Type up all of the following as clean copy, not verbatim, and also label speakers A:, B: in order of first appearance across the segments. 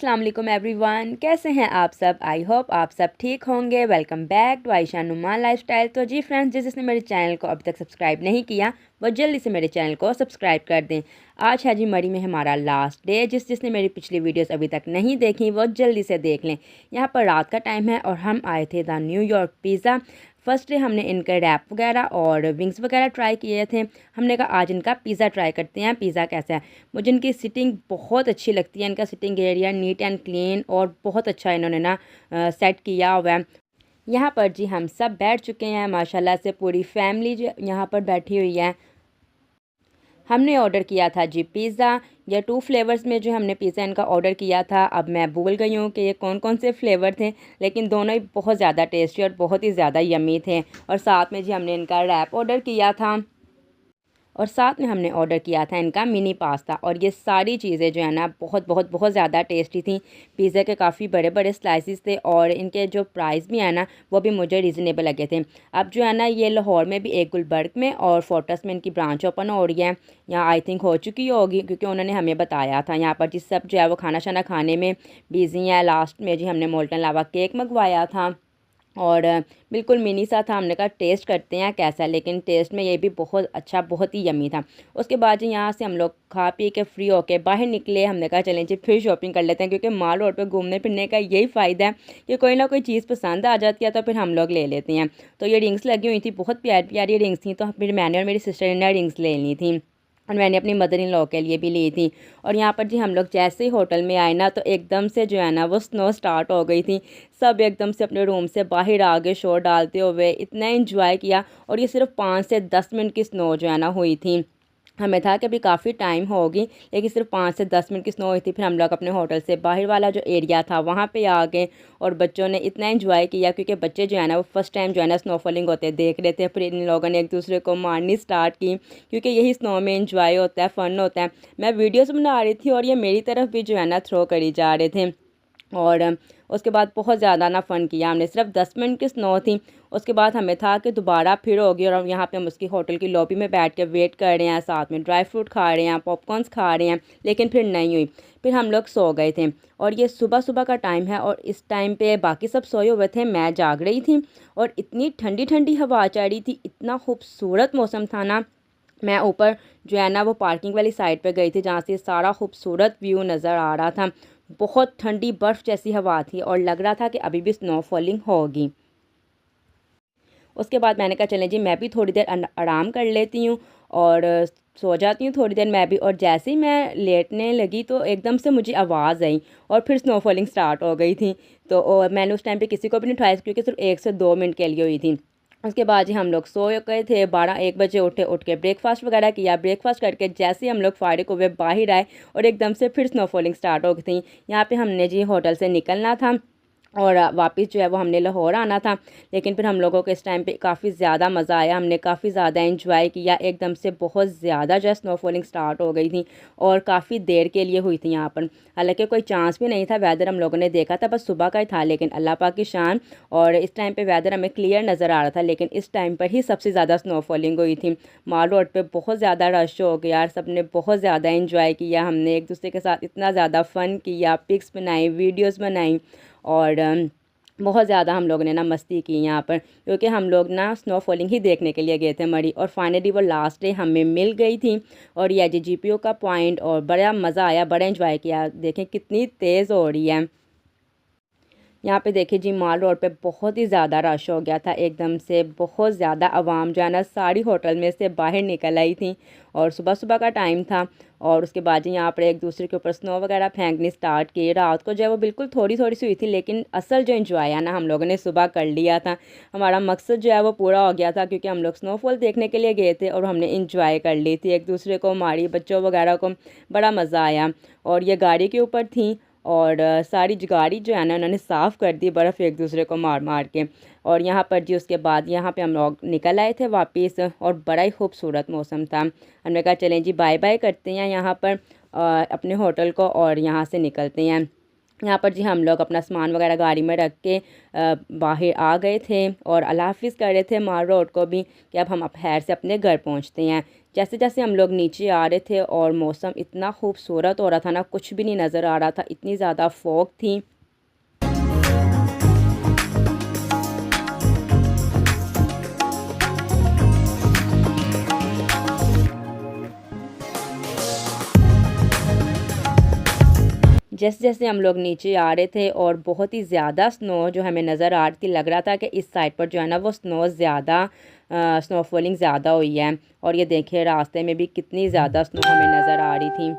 A: अस्सलाम वालेकुम एवरीवन, कैसे हैं आप सब। आई होप आप सब ठीक होंगे। Welcome back to Ayesha Numan lifestyle. तो जी फ्रेंड्स, जिसने मेरे चैनल को अभी तक सब्सक्राइब नहीं किया वो जल्दी से मेरे चैनल को सब्सक्राइब कर दें। आज है जी मई में हमारा लास्ट डे। जिसने मेरी पिछली वीडियोस अभी तक नहीं देखी वो जल्दी से देख लें। यहाँ पर रात का टाइम है और हम आए थे the New York pizza. First day हमने इनके रैप वगैरह और विंग्स वगैरह ट्राई किए थे। हमने कहा आज इनका पिज़्ज़ा ट्राई करते हैं, पिज़्ज़ा कैसा है। मुझे इनकी सिटिंग बहुत अच्छी लगती है। इनका sitting area neat and clean और बहुत अच्छा इन्होंने ना सेट किया हुआ है। यहाँ पर जी हम सब बैठ चुके हैं माशाल्लाह से। पूरी फैमिली जो यहाँ पर बैठी हुई है। हमने ऑर्डर किया था जी पिज़्ज़ा। या 2 फ्लेवर्स में जो हमने पिज़्ज़ा इनका ऑर्डर किया था। अब मैं भूल गई हूँ कि ये कौन कौन से फ्लेवर थे, लेकिन दोनों ही बहुत ज़्यादा टेस्टी और बहुत ही ज़्यादा यम्मी थे। और साथ में जी हमने इनका रैप ऑर्डर किया था और साथ में हमने ऑर्डर किया था इनका मिनी पास्ता। और ये सारी चीज़ें जो है ना बहुत बहुत बहुत ज़्यादा टेस्टी थी। पिज़्ज़ा के काफ़ी बड़े बड़े स्लाइसिस थे और इनके जो प्राइस भी है ना वो भी मुझे रीज़नेबल लगे थे। अब जो है ना ये लाहौर में भी एक गुलबर्ग में और फोर्टिस में इनकी ब्रांच ओपन हो रही है। यहाँ आई थिंक हो चुकी होगी क्योंकि उन्होंने हमें बताया था। यहाँ पर जी सब जो है वो खाना शाना खाने में बिज़ी हैं। लास्ट में जी हमने मोल्टन लावा केक मंगवाया था और बिल्कुल मिनी सा था। हमने कहा टेस्ट करते हैं कैसा है, लेकिन टेस्ट में ये भी बहुत अच्छा बहुत ही यमी था। उसके बाद जी यहाँ से हम लोग खा पी के फ्री होके बाहर निकले। हमने कहा चलें जी फिर शॉपिंग कर लेते हैं, क्योंकि माल रोड पे घूमने फिरने का यही फ़ायदा है कि कोई ना कोई चीज़ पसंद आ जाती है तो फिर हम लोग ले लेते हैं। तो ये रिंग्स लगी हुई थी, बहुत प्यारी प्यारी रिंग्स थी। तो फिर मैंने और मेरी सिस्टर ने रिंग्स ले ली थी और मैंने अपनी मदर इन लॉ के लिए भी ली थी। और यहाँ पर जी हम लोग जैसे ही होटल में आए ना तो एकदम से जो है ना वो स्नो स्टार्ट हो गई थी। सब एकदम से अपने रूम से बाहर आ गए शोर डालते हुए। इतना एंजॉय किया। और ये सिर्फ 5 से 10 मिनट की स्नो जो है ना हुई थी। हमें था कि अभी काफ़ी टाइम होगी, लेकिन सिर्फ 5 से 10 मिनट की स्नो हुई थी। फिर हम लोग अपने होटल से बाहर वाला जो एरिया था वहाँ पे आ गए और बच्चों ने इतना एंजॉय किया, क्योंकि बच्चे जो है ना वो फर्स्ट टाइम जो है ना स्नोफॉलिंग होते देख रहे थे। फिर इन लोगों ने एक दूसरे को मारनी स्टार्ट की, क्योंकि यही स्नो में एंजॉय होता है, फ़न होता है। मैं वीडियोज़ बना रही थी और ये मेरी तरफ भी जो है ना थ्रो करी जा रहे थे। और उसके बाद बहुत ज़्यादा ना फ़न किया हमने। सिर्फ 10 मिनट की स्नो थी। उसके बाद हमें था कि दोबारा फिर होगी और यहाँ पे हम उसकी होटल की लॉबी में बैठ के वेट कर रहे हैं, साथ में ड्राई फ्रूट खा रहे हैं, पॉपकॉर्न्स खा रहे हैं, लेकिन फिर नहीं हुई। फिर हम लोग सो गए थे। और ये सुबह सुबह का टाइम है और इस टाइम पे बाकी सब सोए हुए थे, मैं जाग रही थी। और इतनी ठंडी ठंडी हवा चल रही थी, इतना खूबसूरत मौसम था ना। मैं ऊपर जो है ना वो पार्किंग वाली साइड पे गई थी, जहाँ से सारा खूबसूरत व्यू नज़र आ रहा था। बहुत ठंडी बर्फ़ जैसी हवा थी और लग रहा था कि अभी भी स्नोफॉलिंग होगी। उसके बाद मैंने कहा चलें जी मैं भी थोड़ी देर आराम कर लेती हूँ और सो जाती हूँ थोड़ी देर मैं भी। और जैसे ही मैं लेटने लगी तो एकदम से मुझे आवाज़ आई और फिर स्नोफॉलिंग स्टार्ट हो गई थी। तो मैंने उस टाइम पे किसी को भी नहीं उठाया, क्योंकि सिर्फ 1 से 2 मिनट के लिए हुई थी। उसके बाद ही हम लोग सो गए थे। 12-1 बजे उठे, उठ के ब्रेकफास्ट वगैरह किया। ब्रेकफास्ट करके जैसे ही हम लोग फारिग हुए बाहर आए और एकदम से फिर स्नोफॉलिंग स्टार्ट हो गई थी। यहाँ पे हमने जी होटल से निकलना था और वापस जो है वो हमने लाहौर आना था। लेकिन फिर हम लोगों को इस टाइम पे काफ़ी ज़्यादा मज़ा आया। हमने काफ़ी ज़्यादा एंजॉय किया। एकदम से बहुत ज़्यादा जो है स्नोफॉलिंग स्टार्ट हो गई थी और काफ़ी देर के लिए हुई थी यहाँ पर। हालांकि कोई चांस भी नहीं था, वेदर हम लोगों ने देखा था बस सुबह का ही था, लेकिन अल्लाह पाक की शान। और इस टाइम पे वेदर हमें क्लियर नज़र आ रहा था, लेकिन इस टाइम पर ही सबसे ज़्यादा स्नोफॉलिंग हुई थी। माल रोड पर बहुत ज़्यादा रश हो गया। सब ने बहुत ज़्यादा इंजॉय किया। हमने एक दूसरे के साथ इतना ज़्यादा फ़न किया, पिक्स बनाई, वीडियोज़ बनाई और बहुत ज़्यादा हम लोगों ने ना मस्ती की यहाँ पर, क्योंकि हम लोग ना स्नोफॉलिंग ही देखने के लिए गए थे मरी। और फाइनली वो लास्ट डे हमें मिल गई थी। और ये जीपीओ का पॉइंट और बड़ा मज़ा आया, बड़ा एंजॉय किया। देखें कितनी तेज़ हो रही है। यहाँ पे देखिए जी माल रोड पे बहुत ही ज़्यादा रश हो गया था। एकदम से बहुत ज़्यादा आवाम जो है ना सारी होटल में से बाहर निकल आई थी और सुबह सुबह का टाइम था। और उसके बाद जी यहाँ पर एक दूसरे के ऊपर स्नो वगैरह फेंकनी स्टार्ट की। रात को जो है वो बिल्कुल थोड़ी थोड़ी सी हुई थी, लेकिन असल जो इंजॉय है ना हम लोगों ने सुबह कर लिया था। हमारा मकसद जो है वो पूरा हो गया था, क्योंकि हम लोग स्नोफॉल देखने के लिए गए थे और हमने इंजॉय कर ली थी। एक दूसरे को मारी, बच्चों वगैरह को बड़ा मज़ा आया। और ये गाड़ी के ऊपर थी और सारी गाड़ी जो है ना उन्होंने साफ़ कर दी बर्फ़ एक दूसरे को मार मार के। और यहाँ पर जी उसके बाद यहाँ पे हम लोग निकल आए थे वापस और बड़ा ही खूबसूरत मौसम था। हमने कहा चलें जी बाय बाय करते हैं यहाँ पर अपने होटल को और यहाँ से निकलते हैं। यहाँ पर जी हम लोग अपना सामान वगैरह गाड़ी में रख के बाहर आ गए थे और अल्लाह हाफिज़ कर रहे थे माल रोड को भी कि अब हम खैर से अपने घर पहुँचते हैं। जैसे जैसे हम लोग नीचे आ रहे थे और मौसम इतना खूबसूरत हो रहा था ना, कुछ भी नहीं नज़र आ रहा था, इतनी ज़्यादा फॉग थी। जैसे जैसे हम लोग नीचे आ रहे थे और बहुत ही ज़्यादा स्नो जो हमें नज़र आ रही थी, लग रहा था कि इस साइड पर जो है ना वो स्नो ज़्यादा स्नोफॉलिंग ज़्यादा हुई है। और ये देखिए रास्ते में भी कितनी ज़्यादा स्नो हमें नज़र आ रही थी।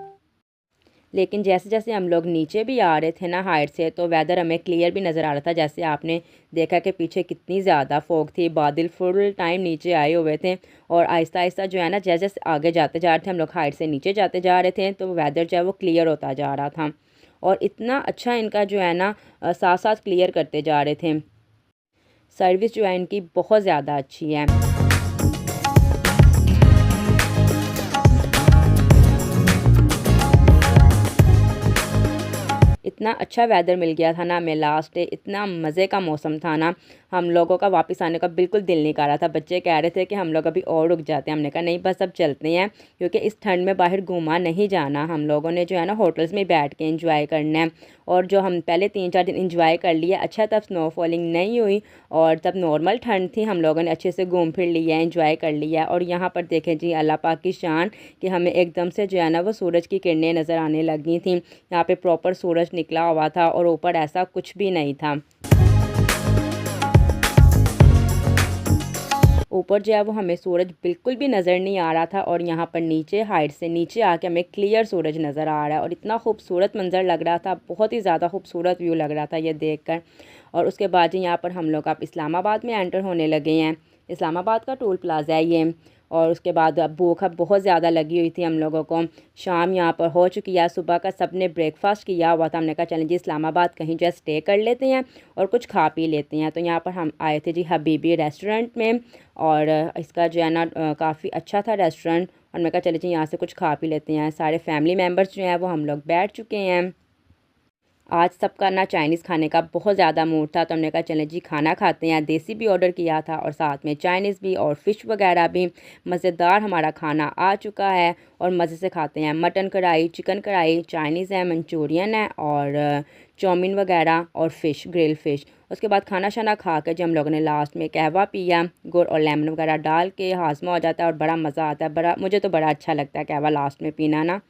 A: लेकिन जैसे जैसे हम लोग नीचे भी आ रहे थे ना हाइट से, तो वेदर हमें क्लियर भी नज़र आ रहा था। जैसे आपने देखा कि पीछे कितनी ज़्यादा फॉग थी, बादल फुल टाइम नीचे आए हुए थे और आहिस्ता आहिस्ता जो है ना जैसे जैसे आगे जाते जा रहे थे, हम लोग हाइट से नीचे जाते जा रहे थे, तो वेदर जो है वो क्लियर होता जा रहा था। और इतना अच्छा इनका जो है ना साथ साथ क्लियर करते जा रहे थे। सर्विस जो है इनकी बहुत ज़्यादा अच्छी है। इतना अच्छा वेदर मिल गया था ना हमें लास्ट डे, इतना मज़े का मौसम था ना, हम लोगों का वापस आने का बिल्कुल दिल नहीं कर रहा था। बच्चे कह रहे थे कि हम लोग अभी और रुक जाते हैं। हमने कहा नहीं बस अब चलते हैं, क्योंकि इस ठंड में बाहर घूमा नहीं जाना। हम लोगों ने जो है ना होटल्स में बैठ के इंजॉय करना है। और जो हम पहले 3-4 दिन इंजॉय कर लिए, अच्छा तब स्नोफॉलिंग नहीं हुई और तब नॉर्मल ठंड थी, हम लोगों ने अच्छे से घूम फिर लिया, इंजॉय कर लिया। और यहाँ पर देखें जी अल्लाह पाक की शान कि हमें एकदम से जो है ना वो सूरज की किरणें नज़र आने लगी थी। यहाँ पे प्रॉपर सूरज निकला हुआ था और ऊपर ऐसा कुछ भी नहीं था। ऊपर जो है वो हमें सूरज बिल्कुल भी नज़र नहीं आ रहा था और यहाँ पर नीचे हाइट से नीचे आके हमें क्लियर सूरज नज़र आ रहा है और इतना खूबसूरत मंज़र लग रहा था, बहुत ही ज़्यादा खूबसूरत व्यू लग रहा था ये देखकर। और उसके बाद यहाँ पर हम लोग अब इस्लामाबाद में एंटर होने लगे हैं। इस्लामाबाद का टोल प्लाज़ा है ये। और उसके बाद अब भूख अब बहुत ज़्यादा लगी हुई थी हम लोगों को। शाम यहाँ पर हो चुकी है, सुबह का सब ने ब्रेकफास्ट किया हुआ था। हमने कहा चलें जी इस्लामाबाद कहीं जो है स्टे कर लेते हैं और कुछ खा पी लेते हैं। तो यहाँ पर हम आए थे जी हबीबी रेस्टोरेंट में और इसका जो है ना काफ़ी अच्छा था रेस्टोरेंट। और मैं कहा चले जी यहाँ से कुछ खा पी लेते हैं। सारे फैमिली मेम्बर्स जो हैं वो हम लोग बैठ चुके हैं। आज सबका ना चाइनीज़ खाने का बहुत ज़्यादा मूड था, तो हमने कहा चलें जी खाना खाते हैं। देसी भी ऑर्डर किया था और साथ में चाइनीज़ भी और फ़िश वगैरह भी। मज़ेदार हमारा खाना आ चुका है और मज़े से खाते हैं। मटन कढ़ाई, चिकन कढ़ाई, चाइनीज़ है, मंचूरियन है और चाउमीन वगैरह और फ़िश, ग्रिल फ़िश। उसके बाद खाना शाना खा के जो हम लोगों ने लास्ट में कहवा पिया, गुड़ और लेमन वगैरह डाल के, हाज़मा हो जाता है और बड़ा मज़ा आता है। मुझे तो बड़ा अच्छा लगता है कहवा लास्ट में पीना ना।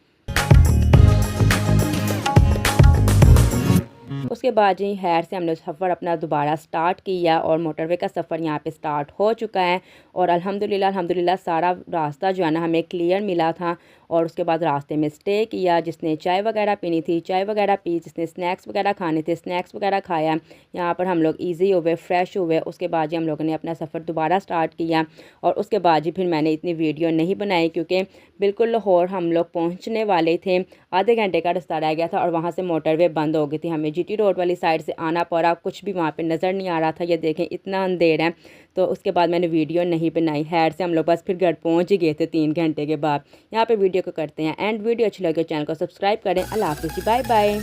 A: उसके बाद जी खैर से हमने सफ़र अपना दोबारा स्टार्ट किया और मोटरवे का सफ़र यहाँ पे स्टार्ट हो चुका है। और अल्हम्दुलिल्लाह सारा रास्ता जो है ना हमें क्लियर मिला था। और उसके बाद रास्ते में स्टे किया, जिसने चाय वगैरह पीनी थी चाय वगैरह पी, जिसने स्नैक्स वगैरह खाने थे स्नैक्स वगैरह खाया। यहाँ पर हम लोग ईज़ी हुए, फ्रेश हुए। उसके बाद जी हम लोगों ने अपना सफ़र दोबारा स्टार्ट किया और उसके बाद जी फिर मैंने इतनी वीडियो नहीं बनाई, क्योंकि बिल्कुल लाहौर हम लोग पहुँचने वाले थे, आधे घंटे का रास्ता रह गया था और वहाँ से मोटरवे बंद हो गई थी। हमें जीटी रोड वाली साइड से आना पड़ा, कुछ भी वहाँ पे नज़र नहीं आ रहा था। ये देखें इतना अंधेर है। तो उसके बाद मैंने वीडियो नहीं बनाई। खैर से हम लोग बस फिर घर पहुँच ही गए थे 3 घंटे के बाद। यहाँ पे वीडियो को करते हैं एंड वीडियो अच्छी लगे चैनल को सब्सक्राइब करें। अल्लाह हाफिज़, बाय बाय।